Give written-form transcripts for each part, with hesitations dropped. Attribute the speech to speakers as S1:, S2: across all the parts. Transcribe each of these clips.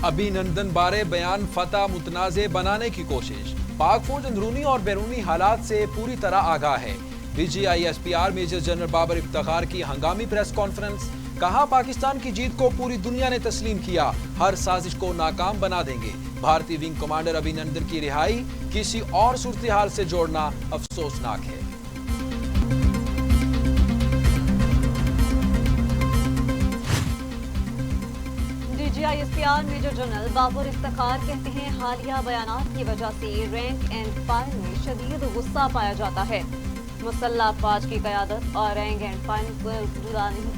S1: अभिनंदन बारे बयान फतह मुतनाज़े बनाने की कोशिश। पाक फौज अंदरूनी और बैरूनी हालात से पूरी तरह आगाह है। DGISPR major general Babar Iftikhar की हंगामी प्रेस कॉन्फ्रेंस। कहा, पाकिस्तान की जीत को पूरी दुनिया ने तस्लीम किया, हर साजिश को नाकाम बना देंगे। भारतीय विंग कमांडर अभिनंदन की रिहाई किसी और सूरत-ए-हाल से जोड़ना अफसोसनाक है।
S2: DGISPR major general Babar Iftikhar कहते हैं, हालिया बयानात की वजह से रैंक एंड फाइल में शदीद गुस्सा पाया जाता है। मुसल्लह अफवाज की क़यादत और रैंक एंड फाइल पर जुदा नहीं।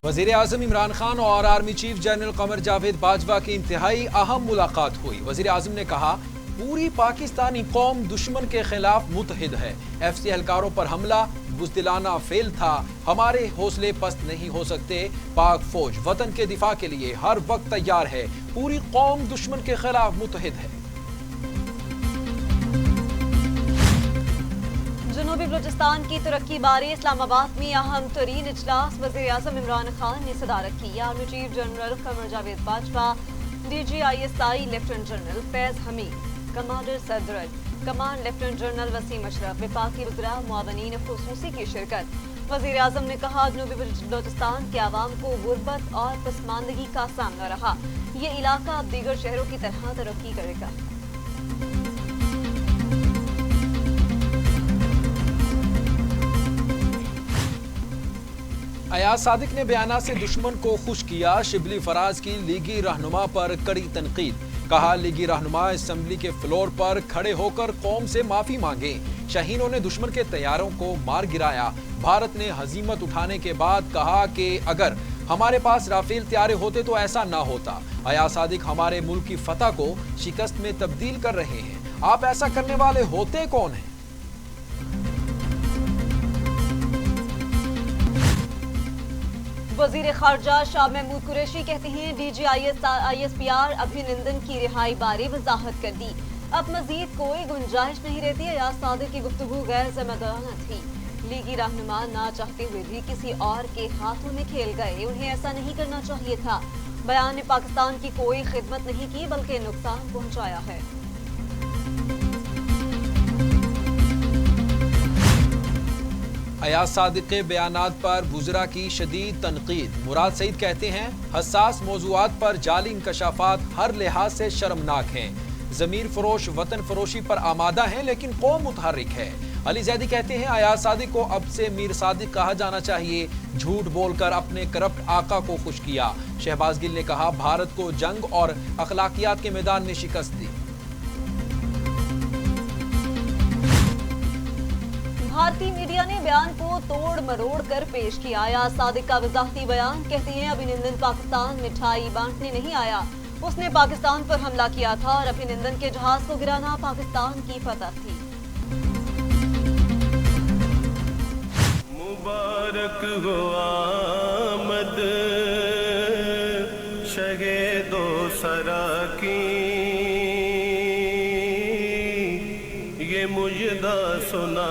S1: वज़ीर आज़म इमरान खान और army chief general Qamar Javed Bajwa की इंतहाई अहम मुलाकात हुई। वज़ीर आज़म ने कहा, पूरी पाकिस्तानी कौम दुश्मन के खिलाफ मुत्तहिद है। FC एहलकारों पर हमला बुज़दिलाना फेल था। हमारे हौसले पस्त नहीं हो सकते। पाक फौज वतन के दिफा के लिए हर वक्त तैयार है। पूरी कौम दुश्मन के खिलाफ मुत्तहिद है।
S2: जनूबी बलूचिस्तान की तरक्की बारे इस्लामाबाद में अहम तरीन इजलास वज़ीर आज़म इमरान खान ने सदारत की। Army chief general Qamar Javed Bajwa, DGISI lieutenant general Faiz Hameed, commander सदरत कमान लेफ्टिनेंट जनरल वसीम अशरफ, वफाकी वज़रा, मुआवनीन खुसूसी की शिरकत। वज़ीर आज़म ने कहा, जनूबी बलूचिस्तान के अवाम को गुर्बत और पसमानदगी का सामना रहा। ये इलाका अब दीगर शहरों की तरह तरक्की करेगा।
S1: अयाज सादिक ने बयाना से दुश्मन को खुश किया। शिबली फराज की लीगी रहनुमा पर कड़ी तनकीद। कहा, लीगी रहनुमा असेंबली के फ्लोर पर खड़े होकर कौम से माफी मांगे। शहीनों ने दुश्मन के तैयारों को मार गिराया। भारत ने हजीमत उठाने के बाद कहा कि अगर हमारे पास राफेल तैयारे होते तो ऐसा ना होता। अयाज सादिक हमारे मुल्क की फतह को शिकस्त में तब्दील कर रहे हैं। आप ऐसा करने वाले होते कौन हैं?
S2: वज़ीर खारजा शाह महमूद कुरैशी कहते हैं, DGISPR अभिनंदन की रिहाई बारे वजाहत कर दी। अब मजीद कोई गुंजाइश नहीं रहती। अयाज सादिक की गुफ्तगू गैर जिम्मेदाराना थी। लीगी रहनुमा ना चाहते हुए भी किसी और के हाथों में खेल गए। उन्हें ऐसा नहीं करना चाहिए था। बयान ने पाकिस्तान की कोई खिदमत नहीं की बल्कि नुकसान पहुंचाया है।
S1: अयाज सादिक के बयानात पर वुज़रा की शदीद तनकीद। मुराद सईद कहते हैं, हसास मौज़ूआत पर जाली इंकशाफात हर लिहाज से शर्मनाक हैं। ज़मीर फरोश वतन फरोशी पर आमादा हैं लेकिन कौम मुतहर्रिक है। अली ज़ैदी कहते हैं, अयाज सादिक को अब से मीर सादिक कहा जाना चाहिए। झूठ बोलकर अपने करप्ट आका को खुश किया। शहबाज गिल ने कहा, भारत को जंग और अखलाकियात के मैदान में शिकस्त दी।
S2: भारतीय मीडिया ने बयान को तोड़ मरोड़ कर पेश किया। अयाज सादिक का वजाहती बयान, कहते हैं, अभिनंदन पाकिस्तान मिठाई बांटने नहीं आया। उसने पाकिस्तान पर हमला किया था और अभिनंदन के जहाज को गिराना पाकिस्तान की फतह थी।
S3: मुबारक हो आमद शहीदो सरा की, ये मुजदा सुना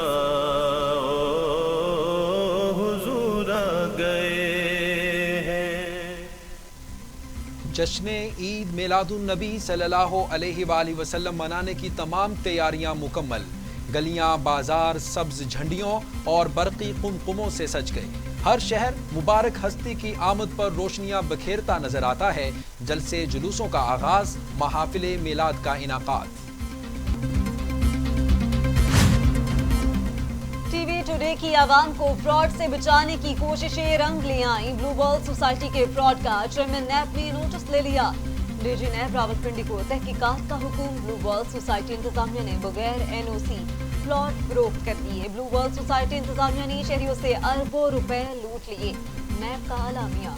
S1: जश्न ईद मिलादुन नबी सल्लल्लाहु अलैहि वसल्लम मनाने की तमाम तैयारियां मुकम्मल। गलियां, बाजार सब्ज झंडियों और बरकी कुमकुमों से सज गए। हर शहर मुबारक हस्ती की आमद पर रोशनियां बखेरता नजर आता है। जलसे जुलूसों का आगाज, महाफिले मिलाद का इनाकात।
S2: टीवी टुडे की आवाम को फ्रॉड से बचाने की कोशिशें रंग ले आई। ब्लू वर्ल्ड सोसाइटी के फ्रॉड का चेयरमैन नैब ने नोटिस ले लिया। डीजी नैब रावलपिंडी को तहकीकात का हुक्म। ब्लू वर्ल्ड सोसाइटी इंतजामिया ने बगैर NOC प्लॉट फरोख्त कर दिए। ब्लू वर्ल्ड सोसाइटी इंतजामिया ने शहरियों से अरबों रुपए लूट लिए। नैब का आलामिया।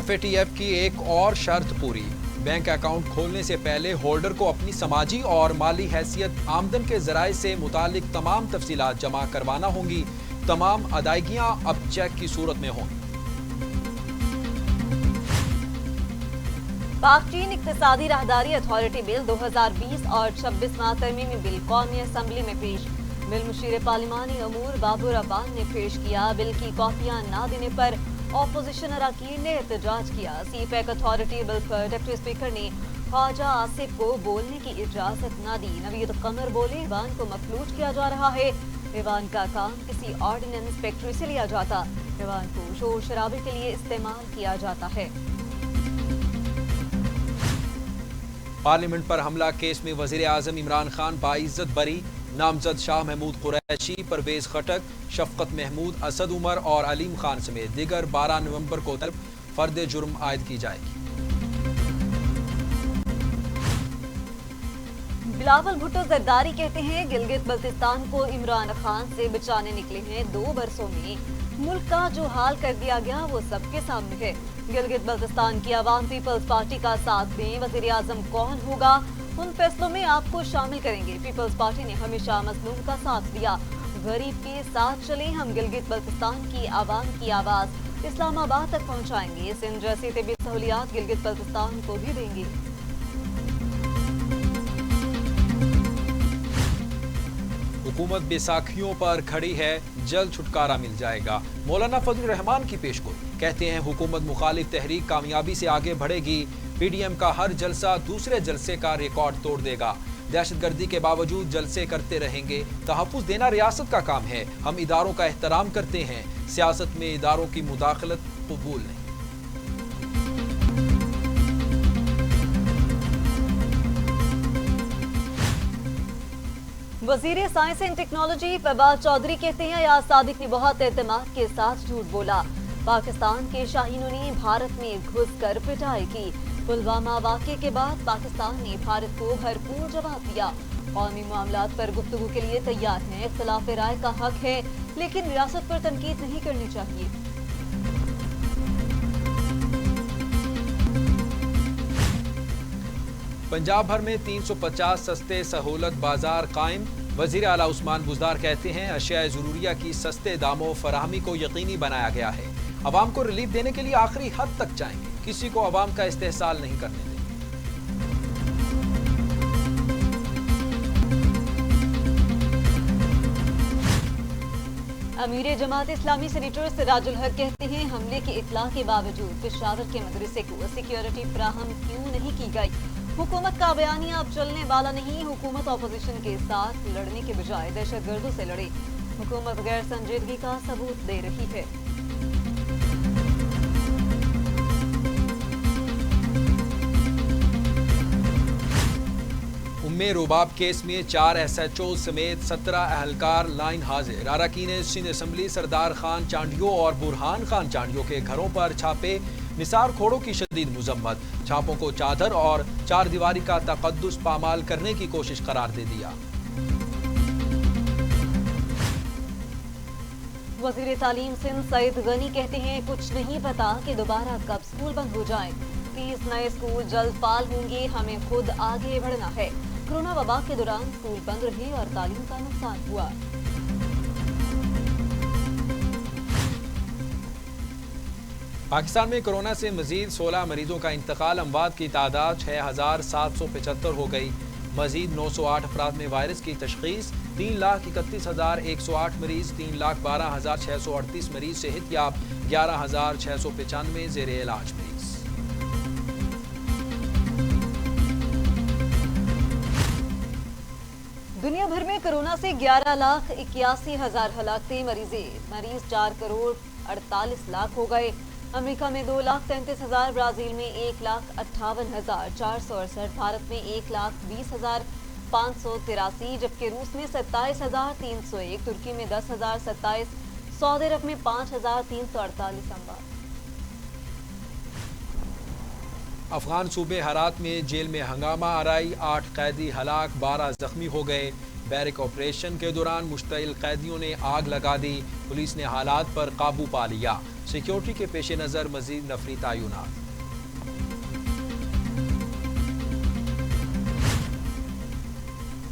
S1: FATF की एक और शर्त पूरी। बैंक अकाउंट खोलने से पहले होल्डर को अपनी समाजी और माली हैसियत, आमदन के जराए से मुतालिक तमाम तफसीलात जमा करवाना होंगी। तमाम अदायगियां अब चेक की सूरत में होंगी।
S2: पाक चीन इक्तिसादी राहदारी अथॉरिटी बिल 2020 और 26वां तरमीमी बिल कौमी असम्बली में पेश। बिल मुशीर पार्लिमानी अमूर बाबुर अब्बान ने पेश किया। बिल की कॉपियां ना देने पर ऑपोजिशन अरकान ने एहतजाज किया। सीपैक अथॉरिटी बिल पर डिप्टी स्पीकर ने ख्वाजा आसिफ को बोलने की इजाजत न दी। नवीद कमर बोले, ईवान को मफलूज किया जा रहा है। ईवान का काम किसी ऑर्डिनेंस फैक्ट्री से लिया जाता, ईवान को शोर शराबे के लिए इस्तेमाल किया जाता है।
S1: पार्लियामेंट पर हमला केस में वजीर आजम इमरान खान बाइज्जत बरी। नामजद शाह महमूद कुरैशी, परवेज खटक, शफकत महमूद, असद उमर और अलीम खान समेत दीगर 12 नवंबर को तलब फर्द जुर्म आयद की जाएगी।
S2: बिलावल भुट्टो जरदारी कहते हैं, गिलगित बल्तिस्तान को इमरान खान से बचाने निकले हैं। 2 बरसों में मुल्क का जो हाल कर दिया गया वो सबके सामने है। गिलगित बल्तिस्तान की आवाम पीपल्स पार्टी का साथ दें। वजीर आजम कौन होगा, उन फैसलों में आपको शामिल करेंगे। पीपल्स पार्टी ने हमेशा मजलूम का साथ दिया। गरीब के साथ चले। हम गिलगित बल्तिस्तान की आवाम की आवाज इस्लामाबाद तक पहुंचाएंगे। सिंध जैसी तिबी सहूलियात गिलगित बल्तिस्तान को भी देंगे।
S1: हुकूमत बैसाखियों पर खड़ी है, जल्द छुटकारा मिल जाएगा। मौलाना फजल रहमान की पेशगोई, कहते हैं हुकूमत मुखालिफ तहरीक कामयाबी से आगे बढ़ेगी। पीडीएम का हर जलसा दूसरे जलसे का रिकॉर्ड तोड़ देगा। दहशतगर्दी के बावजूद जलसे करते रहेंगे। तहफ़्फ़ुज़ देना रियासत का काम है। हम इदारों का एहतराम करते हैं। सियासत में इदारों की मुदाखलत कबूल नहीं।
S2: वजीर science and technology Fawad Chaudhry कहते हैं, याद सादिक ने बहुत एतमाद के साथ झूठ बोला। पाकिस्तान के शाहीनों ने भारत में घुसकर पिटाई की। पुलवामा वाक़े के बाद पाकिस्तान ने भारत को भरपूर जवाब दिया। कौमी मामलात पर गुफ्तगू के लिए तैयार हैं। इख्तिलाफ राय का हक है, लेकिन रियासत पर तनकीद नहीं करनी चाहिए।
S1: पंजाब भर में 350 सस्ते सहूलत बाजार कायम। वजीर आला उस्मान बुज़दार कहते हैं, अशियाए ज़रूरिया की सस्ते दामों फराहमी को यकीनी बनाया गया है। अवाम को रिलीफ देने के लिए आखिरी हद तक जाएंगे। किसी को अवाम का इस्तेहसाल नहीं करने देंगे।
S2: अमीर जमात इस्लामी सेनेटर सिराजुल हक कहते हैं, हमले की इत्तला के बावजूद पेशावर के मदरसे को सिक्योरिटी फराहम क्यों नहीं की गई। हुकूमत का बयानिया अब चलने वाला नहीं। हुकूमत अपोजिशन के साथ लड़ने के बजाय दहशतगर्दों से लड़े। हुकूमत गैर संजीदगी का सबूत दे रही है।
S1: उम्मे रुबाब केस में 4 SHO समेत 17 अहलकार लाइन हाजिर। अरकान सिंध असम्बली सरदार खान चांडियो और बुरहान खान चांडियो के घरों पर छापे। निसार खोड़ों की शदीद मुजम्मत। छापों को चादर और 4 दीवारी का तकद्दुस पामाल करने की कोशिश करार दे दिया।
S2: वजीर तालीम सिंध सईद गनी कहते हैं, कुछ नहीं पता कि दोबारा कब स्कूल बंद हो जाए। 30 नए स्कूल जल्द फाल होंगे। हमें खुद आगे बढ़ना है। कोरोना वबा के दौरान स्कूल बंद रहे और तालीम का नुकसान हुआ।
S1: पाकिस्तान में कोरोना से मजीद 16 मरीजों का इंतकाल। अमवात की तादाद 6775 हो गई। मजीद 908 अफराद में वायरस की तशखीस। 3,31,108 मरीज, 3,12,638 मरीज सेहतयाब, 11,695 जेर इलाज मरीज।
S2: दुनिया भर में कोरोना से 11,81,000 हलाकते मरीज 4 करोड़ 48 लाख हो गए। अमेरिका में 2,33,000, ब्राजील में 1,58,468, भारत में 1,20,583, जबकि रूस में 27,301, तुर्की में 10,027, सऊदी अरब में 5,348 अमवात।
S1: अफगान सूबे हरात में जेल में हंगामा आराई। 8 कैदी हलाक, 12 जख्मी हो गए। बैरक ऑपरेशन के दौरान मुश्तइल कैदियों ने आग लगा दी। पुलिस ने हालात पर काबू पा लिया। सिक्योरिटी के पेश नज़र मजीद नफरी तयनात।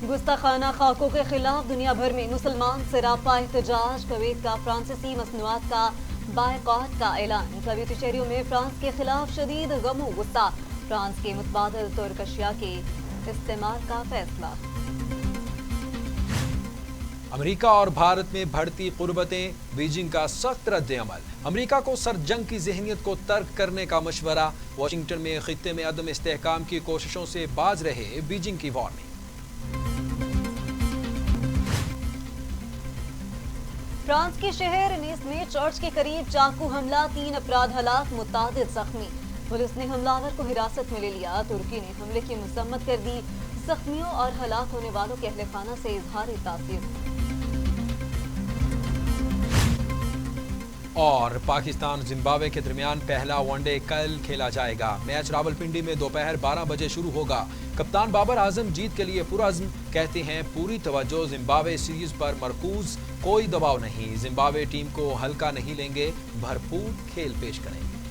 S2: गुस्ताखाना खाकों के खिलाफ दुनिया भर में मुसलमान सरापा एहतजाज। कुवैत का फ्रांसीसी मसनूआत का बायकॉट का ऐलान। कुवैती शहरियों में फ्रांस के खिलाफ शदीद गमो गुस्सा। फ्रांस के मुतबादल तुर्क अशिया के इस्तेमाल का फैसला।
S1: अमेरिका और भारत में बढ़ती कुर्बतें, बीजिंग का सख्त रद्द-ए-अमल। अमेरिका को सरजंग की ज़हनियत को तर्क करने का मशवरा। वाशिंगटन में खित्ते में अदम इस्तेहकाम की कोशिशों से बाज रहे बीजिंग की वार्निंग।
S2: फ्रांस के शहर नीस में चर्च के करीब चाकू हमला, 3 अफराद हलाक, मुतादिद जख्मी। पुलिस ने हमलावर को हिरासत में ले लिया। तुर्की ने हमले की मजम्मत कर दी। जख्मियों और हलाक होने वालों के अहले खाना से इजहार तासीर।
S1: और पाकिस्तान जिम्बाब्वे के दरमियान पहला वनडे कल खेला जाएगा। मैच रावलपिंडी में दोपहर 12 बजे शुरू होगा। कप्तान बाबर आजम जीत के लिए पुरअज़्म, कहते हैं पूरी तवज्जो जिम्बाब्वे सीरीज पर मरकूज, कोई दबाव नहीं। जिम्बाब्वे टीम को हल्का नहीं लेंगे, भरपूर खेल पेश करेंगे।